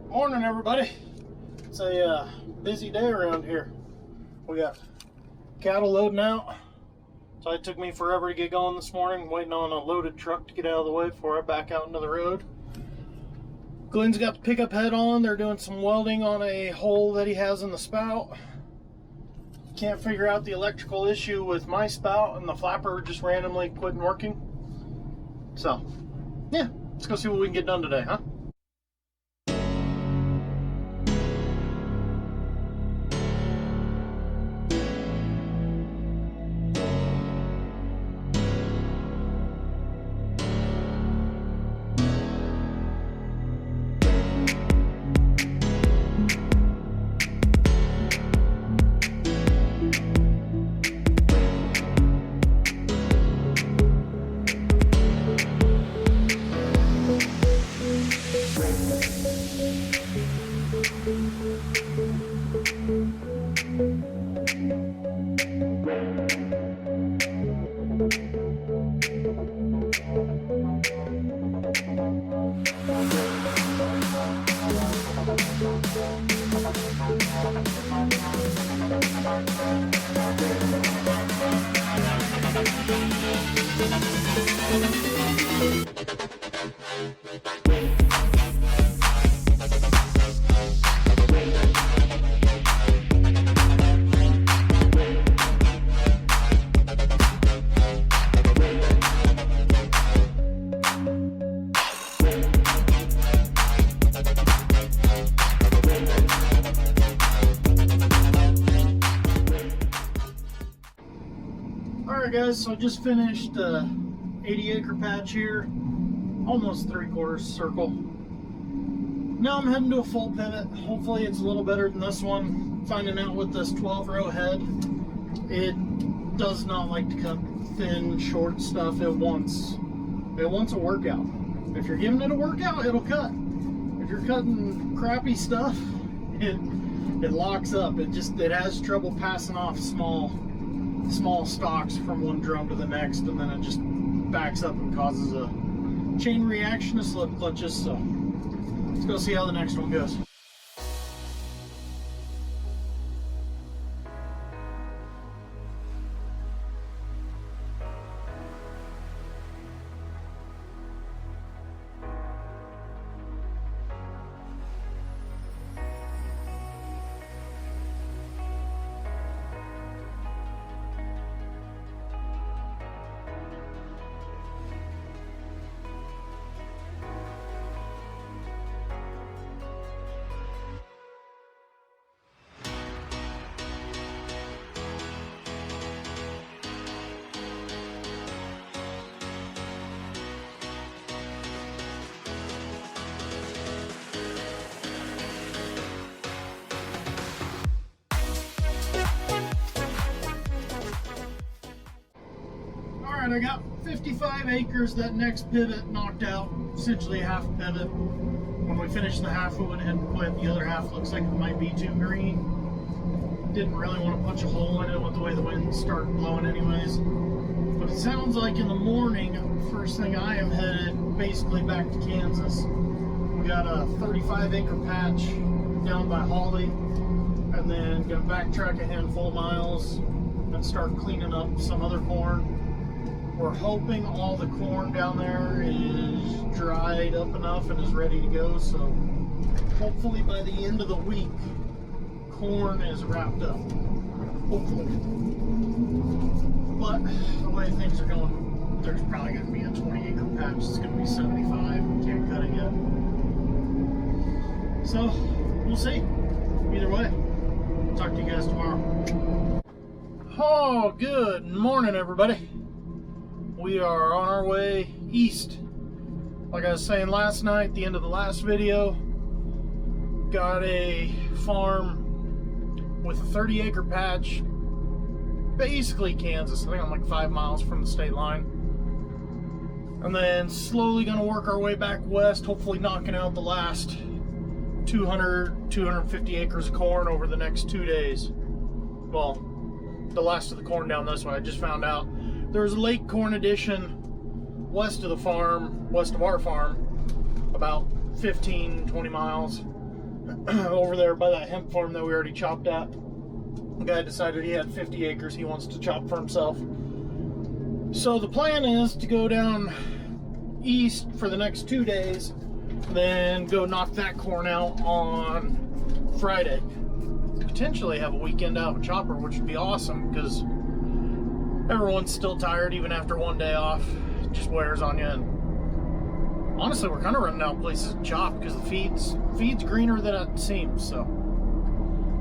Morning, everybody. It's a busy day around here. We got cattle loading out, so it took me forever to get going this morning, waiting on a loaded truck to get out of the way before I back out into the road. Glenn's got the pickup head on. They're doing some welding on a hole that he has in the spout. Can't figure out the electrical issue with my spout, and the flapper just randomly quitting working. So, yeah, let's go see what we can get done today, huh? Alright guys, so I just finished 80-acre patch here, almost 3/4 circle. Now I'm heading to a full pivot. Hopefully it's a little better than this one. Finding out with this 12-row head, it does not like to cut thin, short stuff. It wants a workout. If you're giving it a workout, it'll cut. If you're cutting crappy stuff, it locks up. It has trouble passing off small stalks from one drum to the next, and then it just backs up and causes a chain reaction of slip clutches. So let's go see how the next one goes. Alright, I got 55 acres, that next pivot knocked out, essentially half a pivot. When we finished the half, we went ahead and quit. The other half looks like it might be too green. Didn't really want to punch a hole in it with the way the wind started blowing anyways. But it sounds like in the morning, first thing I am headed basically back to Kansas. We got a 35-acre patch down by Holly, and then gonna backtrack a handful of miles and start cleaning up some other corn. We're hoping all the corn down there is dried up enough and is ready to go, so hopefully by the end of the week, corn is wrapped up. Hopefully. But the way things are going, there's probably going to be a 20-acre patch. It's going to be 75. We can't cut it yet. So, we'll see. Either way, talk to you guys tomorrow. Oh, good morning, everybody. We are on our way east. Like I was saying last night, the end of the last video, got a farm with a 30-acre patch, basically Kansas. I think I'm like 5 miles from the state line. And then slowly gonna work our way back west, hopefully knocking out the last 250 acres of corn over the next 2 days. Well, the last of the corn down this way. I just found out there's a late corn addition west of the farm, west of our farm, about 15-20 miles. over there by that hemp farm that we already chopped at. The guy decided he had 50 acres he wants to chop for himself. So the plan is to go down east for the next 2 days, then go knock that corn out on Friday. Potentially have a weekend out of a chopper, which would be awesome because everyone's still tired even after 1 day off. It just wears on you. And honestly, we're kind of running out of places to chop because the feed's greener than it seems. So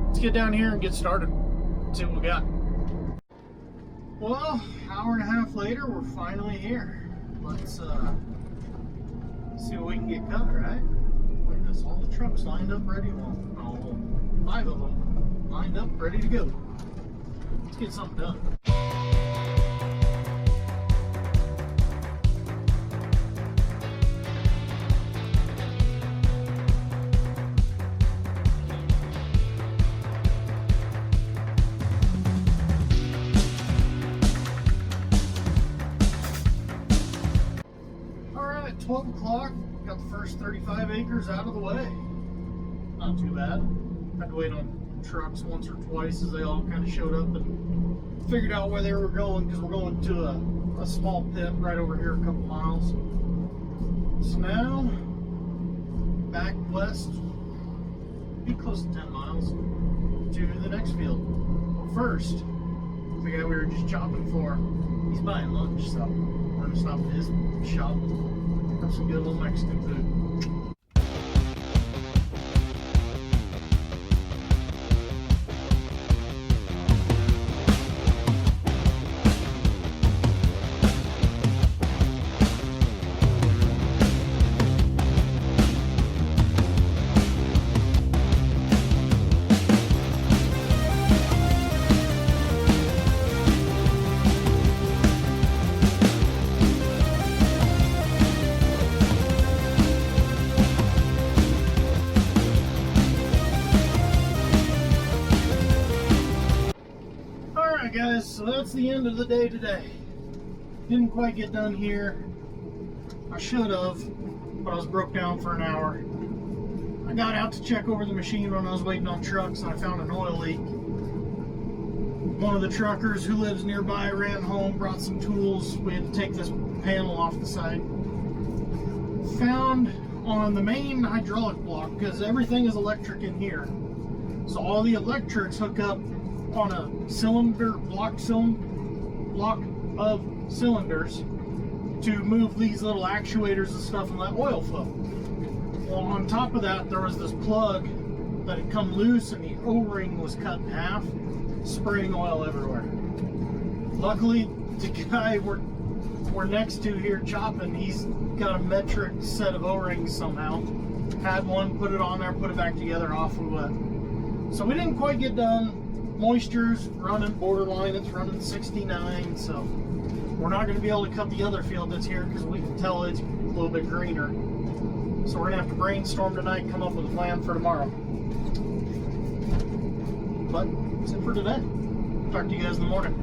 let's get down here and get started. See what we got. Well, hour and a half later, we're finally here. Let's see what we can get cut, right? Look at this, all the trucks lined up ready. Well, 5 of them lined up ready to go. Let's get something done. All right, 12 o'clock, got the first 35 acres out of the way. Not too bad. Had to wait on trucks once or twice as they all kind of showed up and figured out where they were going, because we're going to a small pit right over here a couple miles. So now, back west, be close to 10 miles to the next field. But first, the guy we were just chopping for, he's buying lunch, so we're gonna stop at his shop, have some good little Mexican food. Guys, so that's the end of the day today. Didn't quite get done here. I should have, but I was broke down for an hour. I got out to check over the machine when I was waiting on trucks, and I found an oil leak. One of the truckers who lives nearby ran home, brought some tools. We had to take this panel off the side. Found on the main hydraulic block, because everything is electric in here, so all the electrics hook up on a block of cylinders to move these little actuators and stuff and let oil flow. Well, on top of that, there was this plug that had come loose and the O-ring was cut in half, spraying oil everywhere. Luckily, the guy we're next to here chopping, he's got a metric set of O-rings somehow. Had one, put it on there, put it back together, off we went. So we didn't quite get done. Moisture's running borderline, it's running 69, so we're not going to be able to cut the other field that's here because we can tell it's a little bit greener. So we're going to have to brainstorm tonight, come up with a plan for tomorrow. But that's it for today. Talk to you guys in the morning.